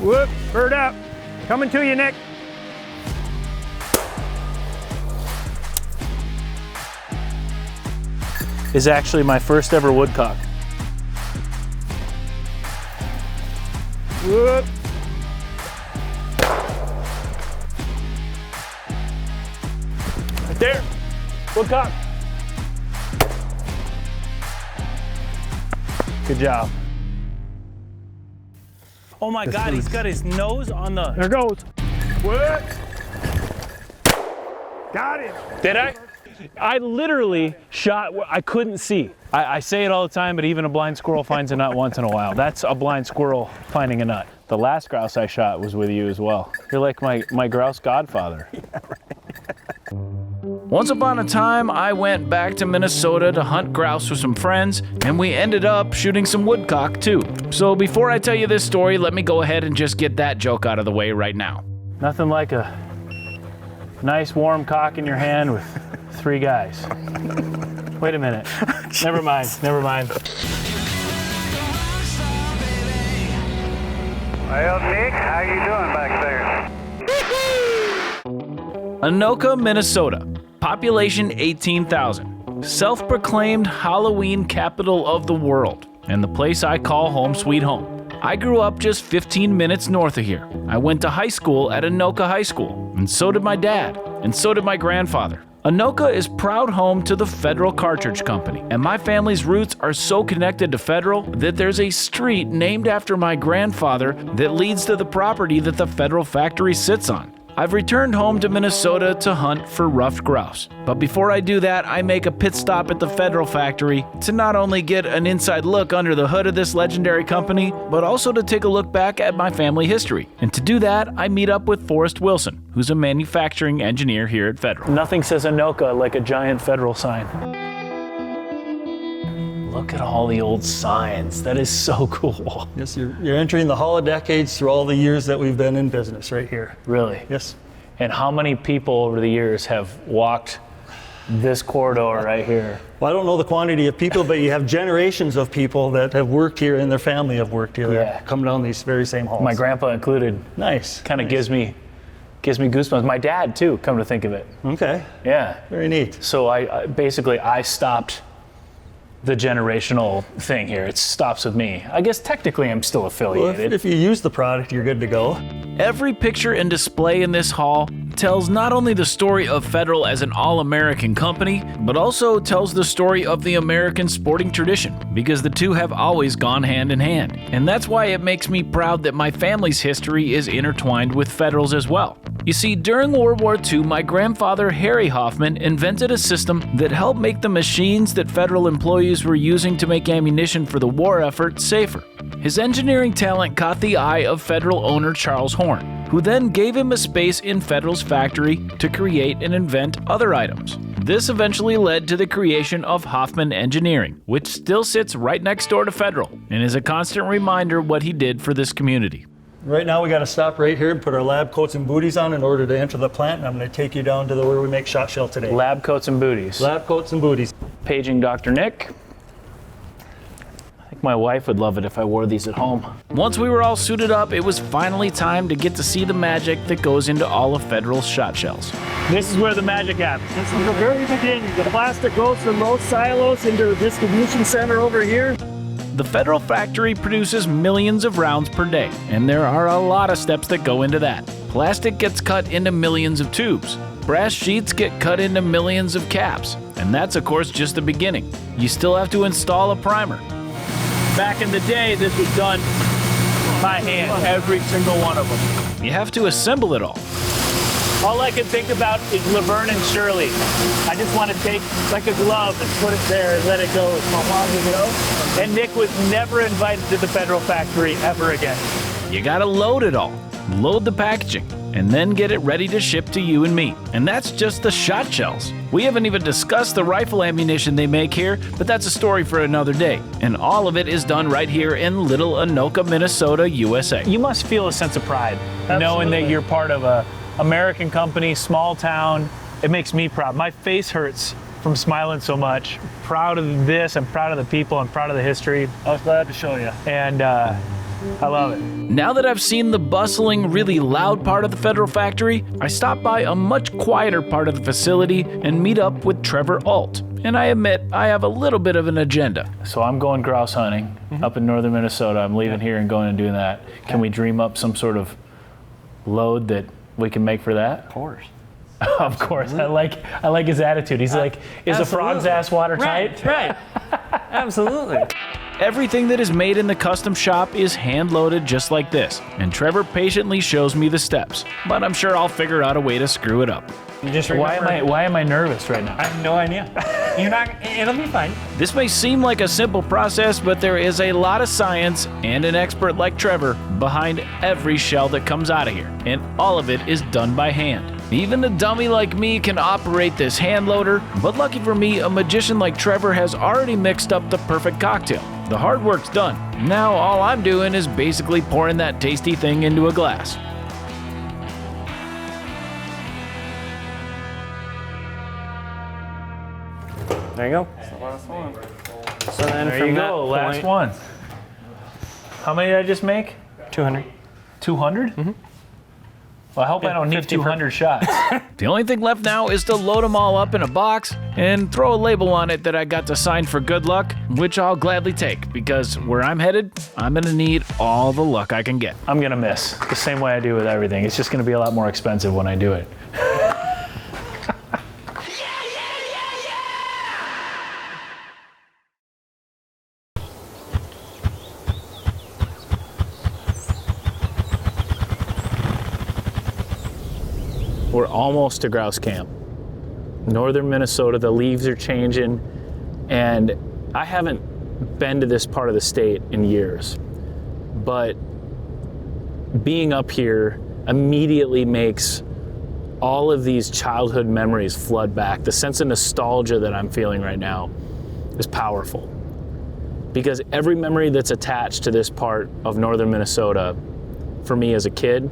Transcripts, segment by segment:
Whoop, bird up. Coming to you, Nick. Is actually my first ever woodcock. Whoop. Right there, woodcock. Good job. Oh my God, he's got his nose on the... There goes. What? Got him. Did I? I literally shot, I couldn't see. I say it all the time, but even a blind squirrel finds a nut once in a while. That's a blind squirrel finding a nut. The last grouse I shot was with you as well. You're like my grouse godfather. Yeah, right. Once upon a time, I went back to Minnesota to hunt grouse with some friends, and we ended up shooting some woodcock too. So before I tell you this story, let me go ahead and just get that joke out of the way right now. Nothing like a nice warm cock in your hand with 3 guys. Wait a minute. Never mind, never mind. Well, Nick, how you doing back there? Anoka, Minnesota. Population 18,000. Self-proclaimed Halloween capital of the world, and the place I call home sweet home. I grew up just 15 minutes north of here. I went to high school at Anoka High School, and so did my dad, and so did my grandfather. Anoka is proud home to the Federal Cartridge Company, and my family's roots are so connected to Federal that there's a street named after my grandfather that leads to the property that the Federal factory sits on. I've returned home to Minnesota to hunt for ruffed grouse. But before I do that, I make a pit stop at the Federal factory to not only get an inside look under the hood of this legendary company, but also to take a look back at my family history. And to do that, I meet up with Forrest Wilson, who's a manufacturing engineer here at Federal. Nothing says Anoka like a giant Federal sign. Look at all the old signs. That is so cool. Yes, you're entering the Hall of Decades through all the years that we've been in business right here. Really? Yes. And how many people over the years have walked this corridor right here? Well, I don't know the quantity of people, but you have generations of people that have worked here and their family have worked here. Yeah. That come down these very same halls. My grandpa included. Nice. Kind of gives me goosebumps. My dad too, come to think of it. Okay. Yeah. Very neat. So I basically stopped the generational thing here. It stops with me. I guess technically I'm still affiliated. Well, if you use the product, you're good to go. Every picture and display in this hall tells not only the story of Federal as an all-American company, but also tells the story of the American sporting tradition, because the two have always gone hand in hand. And that's why it makes me proud that my family's history is intertwined with Federal's as well. You see, during World War II, my grandfather, Harry Hoffman, invented a system that helped make the machines that Federal employees were using to make ammunition for the war effort safer. His engineering talent caught the eye of Federal owner Charles Horn, who then gave him a space in Federal's factory to create and invent other items. This eventually led to the creation of Hoffman Engineering, which still sits right next door to Federal and is a constant reminder what he did for this community. Right now we got to stop right here and put our lab coats and booties on in order to enter the plant, and I'm going to take you down to where we make shot shell today. Lab coats and booties. Lab coats and booties. Paging Dr. Nick. I think my wife would love it if I wore these at home. Once we were all suited up, it was finally time to get to see the magic that goes into all of Federal's shot shells. This is where the magic happens. This is the very beginning. The plastic goes from those silos into the distribution center over here. The Federal factory produces millions of rounds per day, and there are a lot of steps that go into that. Plastic gets cut into millions of tubes. Brass sheets get cut into millions of caps, and that's of course just the beginning. You still have to install a primer. Back in the day, this was done by hand, every single one of them. You have to assemble it all. All I can think about is Laverne and Shirley. I just want to take like a glove and put it there and let it go. And Nick was never invited to the Federal factory ever again. You gotta load it all, load the packaging, and then get it ready to ship to you and me. And that's just the shot shells. We haven't even discussed the rifle ammunition they make here, but that's a story for another day. And all of it is done right here in Little Anoka, Minnesota, USA. You must feel a sense of pride knowing that you're part of a American company, small town. It makes me proud. My face hurts from smiling so much. Proud of this, I'm proud of the people, I'm proud of the history. I was glad to show you. And I love it. Now that I've seen the bustling, really loud part of the Federal Factory, I stop by a much quieter part of the facility and meet up with Trevor Alt. And I admit I have a little bit of an agenda. So I'm going grouse hunting up in northern Minnesota. I'm leaving here and going and doing that. Can we dream up some sort of load that we can make for that? Of course. Of course. I like his attitude. He's like, is a frog's ass watertight? Right. Absolutely. Everything that is made in the custom shop is hand-loaded just like this, and Trevor patiently shows me the steps, but I'm sure I'll figure out a way to screw it up. You just Why remember, am I nervous right now? I have no idea. You're not. It'll be fine. This may seem like a simple process, but there is a lot of science and an expert like Trevor behind every shell that comes out of here, and all of it is done by hand. Even a dummy like me can operate this hand loader, but lucky for me, a magician like Trevor has already mixed up the perfect cocktail. The hard work's done. Now all I'm doing is basically pouring that tasty thing into a glass. There you go. That's the last one. So then There from you that go, last point, one. How many did I just make? 200. 200? Mm-hmm. Well, I hope I don't need 200 shots. The only thing left now is to load them all up in a box and throw a label on it that I got to sign for good luck, which I'll gladly take because where I'm headed, I'm gonna need all the luck I can get. I'm gonna miss, the same way I do with everything. It's just gonna be a lot more expensive when I do it. We're almost to grouse camp. Northern Minnesota, the leaves are changing, and I haven't been to this part of the state in years, but being up here immediately makes all of these childhood memories flood back. The sense of nostalgia that I'm feeling right now is powerful, because every memory that's attached to this part of northern Minnesota for me as a kid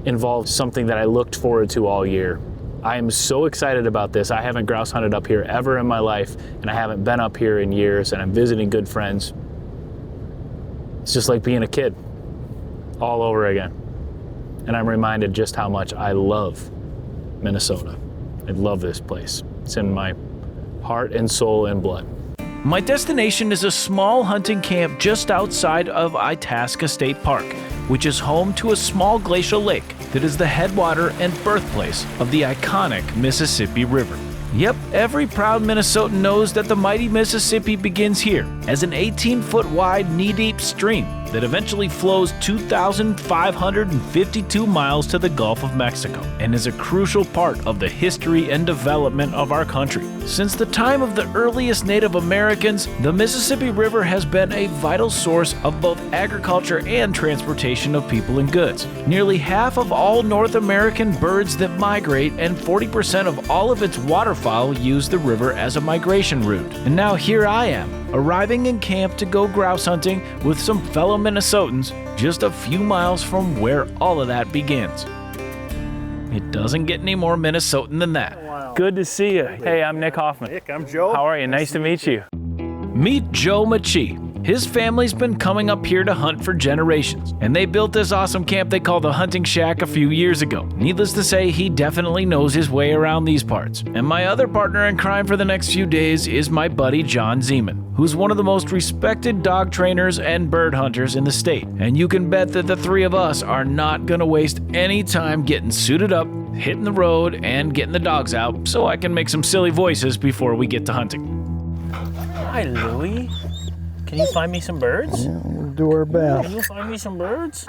involved something that I looked forward to all year. I am so excited about this. I haven't grouse hunted up here ever in my life, and I haven't been up here in years, and I'm visiting good friends. It's just like being a kid all over again. And I'm reminded just how much I love Minnesota. I love this place. It's in my heart and soul and blood. My destination is a small hunting camp just outside of Itasca State Park, which is home to a small glacial lake that is the headwater and birthplace of the iconic Mississippi River. Yep, every proud Minnesotan knows that the mighty Mississippi begins here as an 18-foot wide knee-deep stream that eventually flows 2,552 miles to the Gulf of Mexico and is a crucial part of the history and development of our country. Since the time of the earliest Native Americans, the Mississippi River has been a vital source of both agriculture and transportation of people and goods. Nearly half of all North American birds that migrate and 40% of all of its waterfowl use the river as a migration route. And now here I am, arriving in camp to go grouse hunting with some fellow Minnesotans just a few miles from where all of that begins. It doesn't get any more Minnesotan than that. Wow. Good to see you. Hey, I'm Nick Hoffman. Nick, I'm Joe. How are you? Nice to meet you. Meet Joe Machie. His family's been coming up here to hunt for generations, and they built this awesome camp they call the Hunting Shack a few years ago. Needless to say, he definitely knows his way around these parts. And my other partner in crime for the next few days is my buddy John Zeman, who's one of the most respected dog trainers and bird hunters in the state. And you can bet that the three of us are not gonna waste any time getting suited up, hitting the road, and getting the dogs out so I can make some silly voices before we get to hunting. Hi, Louie. Can you find me some birds? Yeah, we'll do our best. Can you find me some birds?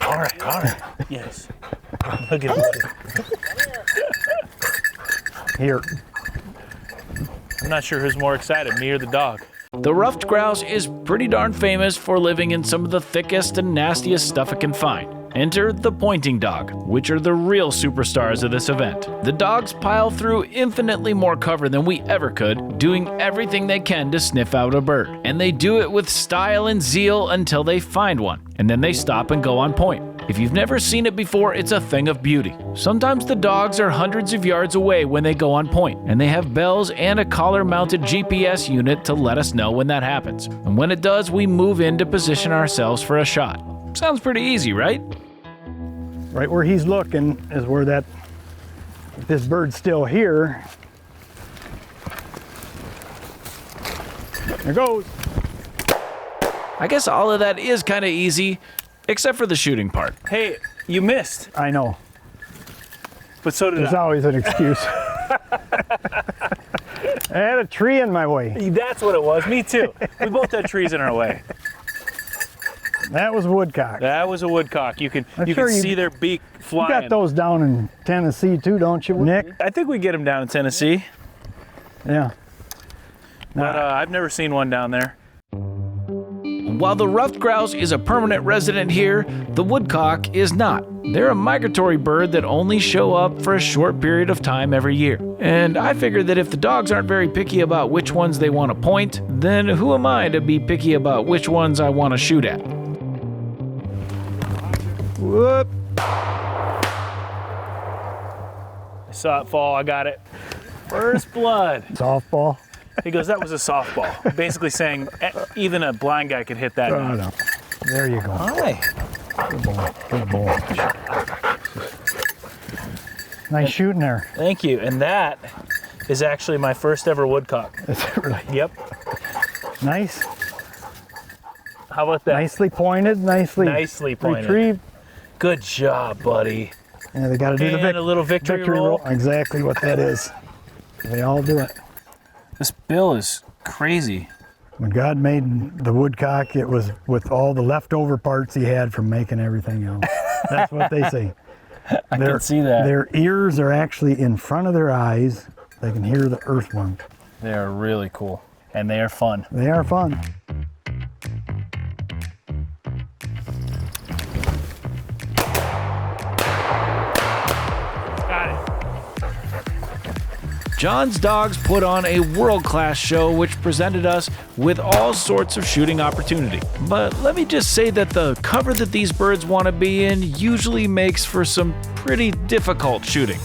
All right. Yes. Look at it. Here. I'm not sure who's more excited, me or the dog. The ruffed grouse is pretty darn famous for living in some of the thickest and nastiest stuff it can find. Enter the pointing dog, which are the real superstars of this event. The dogs pile through infinitely more cover than we ever could, doing everything they can to sniff out a bird. And they do it with style and zeal until they find one, and then they stop and go on point. If you've never seen it before, it's a thing of beauty. Sometimes the dogs are hundreds of yards away when they go on point, and they have bells and a collar-mounted GPS unit to let us know when that happens. And when it does, we move in to position ourselves for a shot. Sounds pretty easy, right? Right where he's looking is where that, if this bird's still here. There goes. I guess all of that is kind of easy, except for the shooting part. Hey, you missed, I know. but so did There's I. always an excuse. I had a tree in my way. That's what it was. Me too. We both had trees in our way. That was woodcock. That was a woodcock. You can I'm you sure can you- see their beak You flying. got those down in Tennessee too, don't you, Nick? I think we get them down in Tennessee, Yeah. but I've never seen one down there. While the ruffed grouse is a permanent resident here, the woodcock is not. They're a migratory bird that only show up for a short period of time every year. And I figured that if the dogs aren't very picky about which ones they want to point, then who am I to be picky about which ones I want to shoot at? Whoop. I saw it fall. I got it. First blood. Softball. He goes, that was a softball. Basically saying even a blind guy could hit that. Oh, no. There you go. Hi. Good boy. Good boy. Nice shooting there. Thank you. And that is actually my first ever woodcock. Is it really? Yep. Nice. How about that? Nicely pointed. Nicely pointed. Retrieved. Good job, buddy. Yeah, they got to do the And a little victory roll. Exactly what that is. They all do it. This bill is crazy. When God made the woodcock, it was with all the leftover parts he had from making everything else. That's what they say. I can see that. Their ears are actually in front of their eyes. They can hear the earthworm. They are really cool. And they are fun. They are fun. Got it. John's dogs put on a world-class show which presented us with all sorts of shooting opportunity. But let me just say that the cover that these birds want to be in usually makes for some pretty difficult shooting.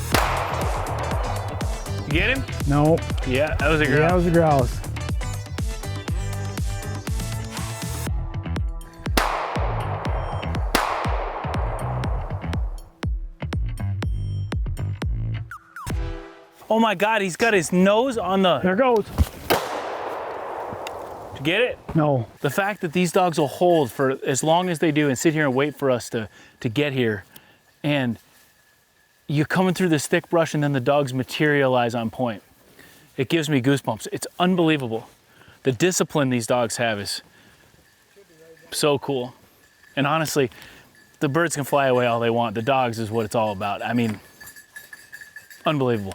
You get him? No. Yeah, that was a Yeah, girl. that was a grouse. Oh my God, he's got his nose on the. There goes. Did you get it? No. The fact that these dogs will hold for as long as they do and sit here and wait for us to get here, and you're coming through this thick brush and then the dogs materialize on point. It gives me goosebumps. It's unbelievable. The discipline these dogs have is so cool. And honestly, the birds can fly away all they want. The dogs is what it's all about. I mean, unbelievable.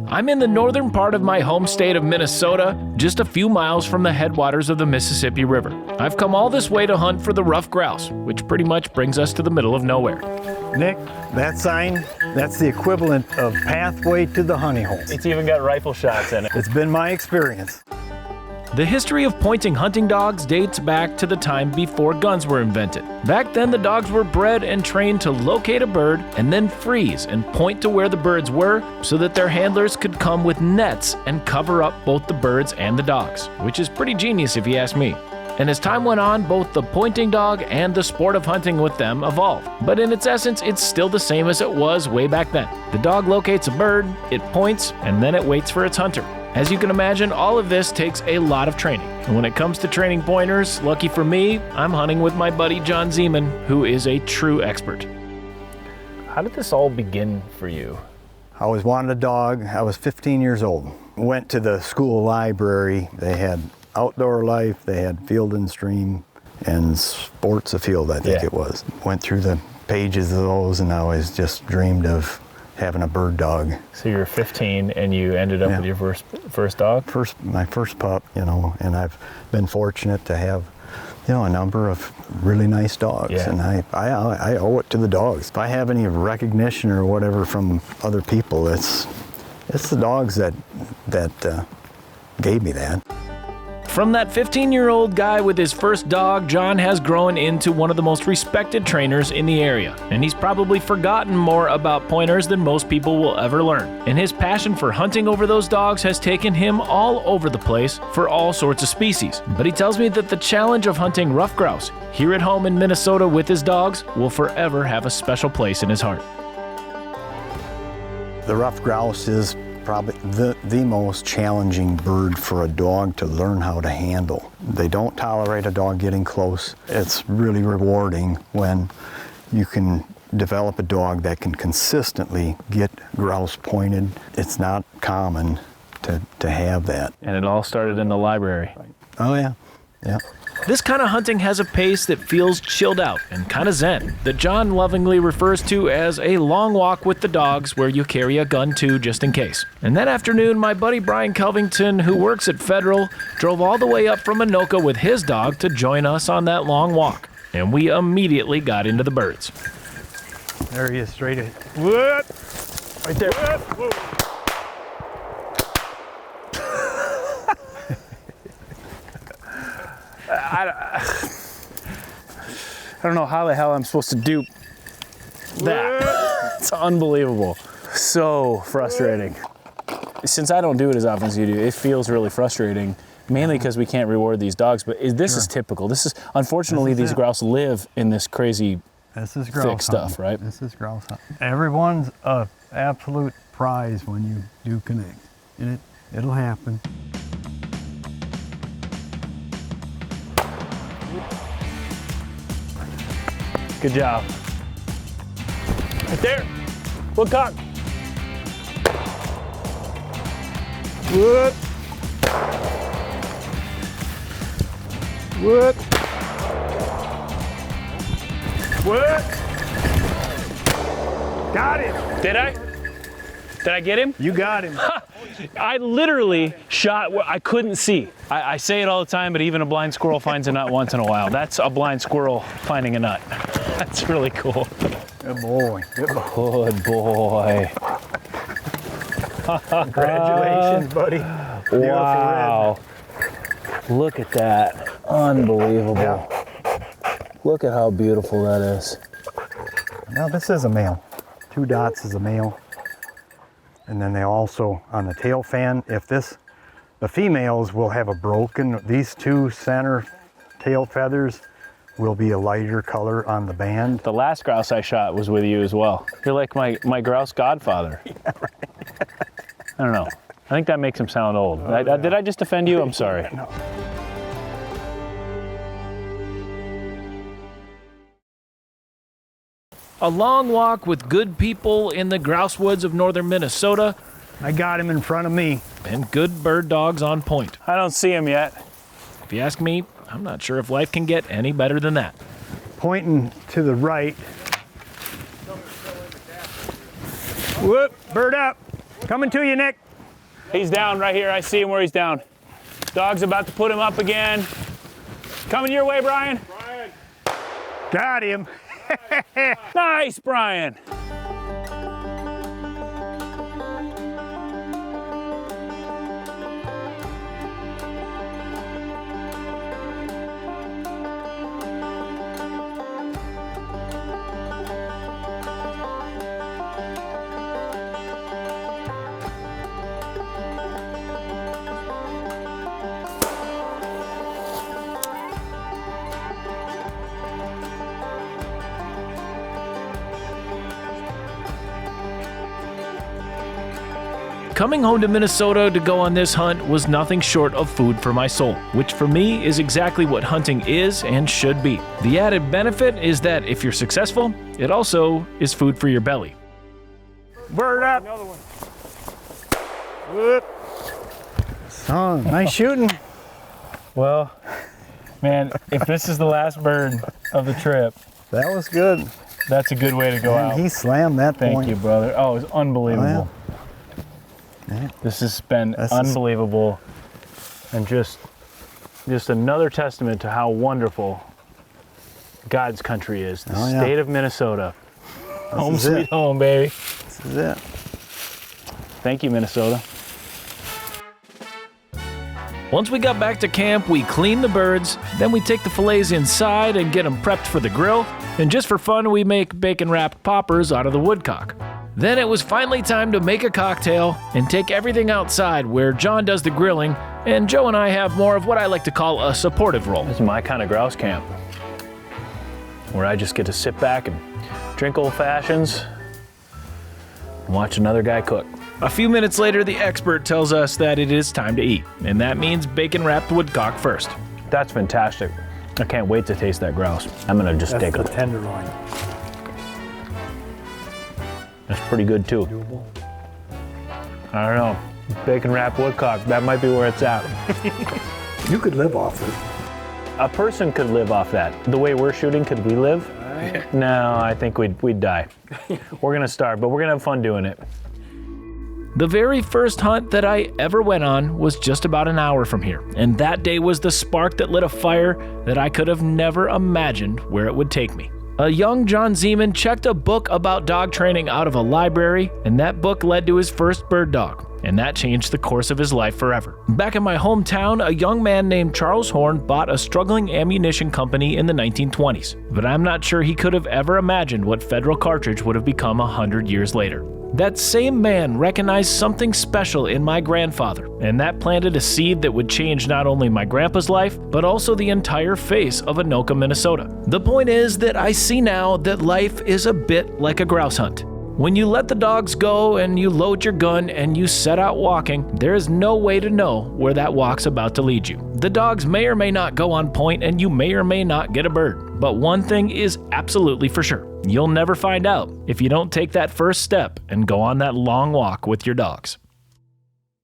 I'm in the northern part of my home state of Minnesota, just a few miles from the headwaters of the Mississippi River. I've come all this way to hunt for the ruffed grouse, which pretty much brings us to the middle of nowhere. Nick, that sign, that's the equivalent of pathway to the honey hole. It's even got rifle shots in it. It's been my experience. The history of pointing hunting dogs dates back to the time before guns were invented. Back then, the dogs were bred and trained to locate a bird and then freeze and point to where the birds were so that their handlers could come with nets and cover up both the birds and the dogs, which is pretty genius if you ask me. And as time went on, both the pointing dog and the sport of hunting with them evolved. But in its essence, it's still the same as it was way back then. The dog locates a bird, it points, and then it waits for its hunter. As you can imagine, all of this takes a lot of training. And when it comes to training pointers, lucky for me, I'm hunting with my buddy John Zeman, who is a true expert. How did this all begin for you? I always wanted a dog. I was 15 years old. Went to the school library. They had outdoor life, they had field and stream, and sports afield, I think it was. Went through the pages of those, and I always just dreamed of having a bird dog. So you were 15 and you ended up with your first dog? My first pup, you know, and I've been fortunate to have, you know, a number of really nice dogs, and I owe it to the dogs. If I have any recognition or whatever from other people, it's the dogs that gave me that. From that 15-year-old guy with his first dog, John has grown into one of the most respected trainers in the area, and he's probably forgotten more about pointers than most people will ever learn. And his passion for hunting over those dogs has taken him all over the place for all sorts of species. But he tells me that the challenge of hunting rough grouse here at home in Minnesota with his dogs will forever have a special place in his heart. The rough grouse is probably the most challenging bird for a dog to learn how to handle. They don't tolerate a dog getting close. It's really rewarding when you can develop a dog that can consistently get grouse pointed. It's not common to have that. And it all started in the library. Oh yeah, yeah. This kind of hunting has a pace that feels chilled out and kind of zen, that John lovingly refers to as a long walk with the dogs where you carry a gun too just in case. And that afternoon, my buddy Brian Kelvington, who works at Federal, drove all the way up from Anoka with his dog to join us on that long walk. And we immediately got into the birds. There he is, straight in. Whoop. Right there. Whoop. I don't know how the hell I'm supposed to do that. It's unbelievable. So frustrating. Since I don't do it as often as you do, it feels really frustrating, mainly because we can't reward these dogs, but this is typical. This is, unfortunately, these grouse live in this crazy This is grouse thick stuff, hunting. right? This is grouse hunting. Everyone's a absolute prize when you do connect. And it'll happen. Good job. Right there. Woodcock. Whoop. Whoop. Whoop. Got him. Did I? Did I get him? You got him. I literally shot where I couldn't see. I say it all the time, but even a blind squirrel finds a nut once in a while. That's a blind squirrel finding a nut. That's really cool. Good boy. Good boy. Good boy. Congratulations, buddy. Wow. Look at that. Unbelievable. Yeah. Look at how beautiful that is. Now this is a male. 2 dots is a male. And then they also, on the tail fan, the females will have a broken, these 2 center tail feathers will be a lighter color on the band. The last grouse I shot was with you as well. You're like my grouse godfather. Yeah, right. I don't know. I think that makes him sound old. Did I just offend you? I'm sorry. No. A long walk with good people in the grouse woods of northern Minnesota, I got him in front of me. and good bird dogs on point. I don't see him yet. If you ask me, I'm not sure if life can get any better than that. Pointing to the right. Whoop. Bird up. Coming to you, Nick. He's down right here. I see him where he's down. Dog's about to put him up again. Coming your way, Brian. Got him. Nice, Brian. Coming home to Minnesota to go on this hunt was nothing short of food for my soul, which for me is exactly what hunting is and should be. The added benefit is that if you're successful, it also is food for your belly. Bird up. Another one. Whoop. Oh, nice shooting. Well, man, if this is the last bird of the trip, That was good. that's a good way to go out. And he slammed that Thank point. you, brother. Oh, it was unbelievable. Yeah. This has been This is- unbelievable, and just another testament to how wonderful God's country is. The Oh, yeah. state of Minnesota. Home is sweet it. home, baby. This is it. Thank you, Minnesota. Once we got back to camp, we cleaned the birds, then we take the fillets inside and get them prepped for the grill, and just for fun we make bacon-wrapped poppers out of the woodcock. Then it was finally time to make a cocktail and take everything outside where John does the grilling, and Joe and I have more of what I like to call a supportive role. This is my kind of grouse camp, where I just get to sit back and drink old fashions and watch another guy cook. A few minutes later, the expert tells us that it is time to eat, and that means bacon-wrapped woodcock first. That's fantastic. I can't wait to taste that grouse. I'm gonna just take a. tenderloin. That's pretty good too. I don't know. Bacon wrapped woodcock, that might be where it's at. You could live off it. A person could live off that. The way we're shooting, could we live? No, I think we'd die. We're gonna starve, but we're gonna have fun doing it. The very first hunt that I ever went on was just about an hour from here, and that day was the spark that lit a fire that I could have never imagined where it would take me. A young John Zeman checked a book about dog training out of a library, and that book led to his first bird dog, and that changed the course of his life forever. Back in my hometown, a young man named Charles Horn bought a struggling ammunition company in the 1920s, but I'm not sure he could have ever imagined what Federal Cartridge would have become 100 years later. That same man recognized something special in my grandfather, and that planted a seed that would change not only my grandpa's life, but also the entire face of Anoka, Minnesota. The point is that I see now that life is a bit like a grouse hunt. When you let the dogs go and you load your gun and you set out walking, there is no way to know where that walk's about to lead you. The dogs may or may not go on point and you may or may not get a bird. But one thing is absolutely for sure. You'll never find out if you don't take that first step and go on that long walk with your dogs.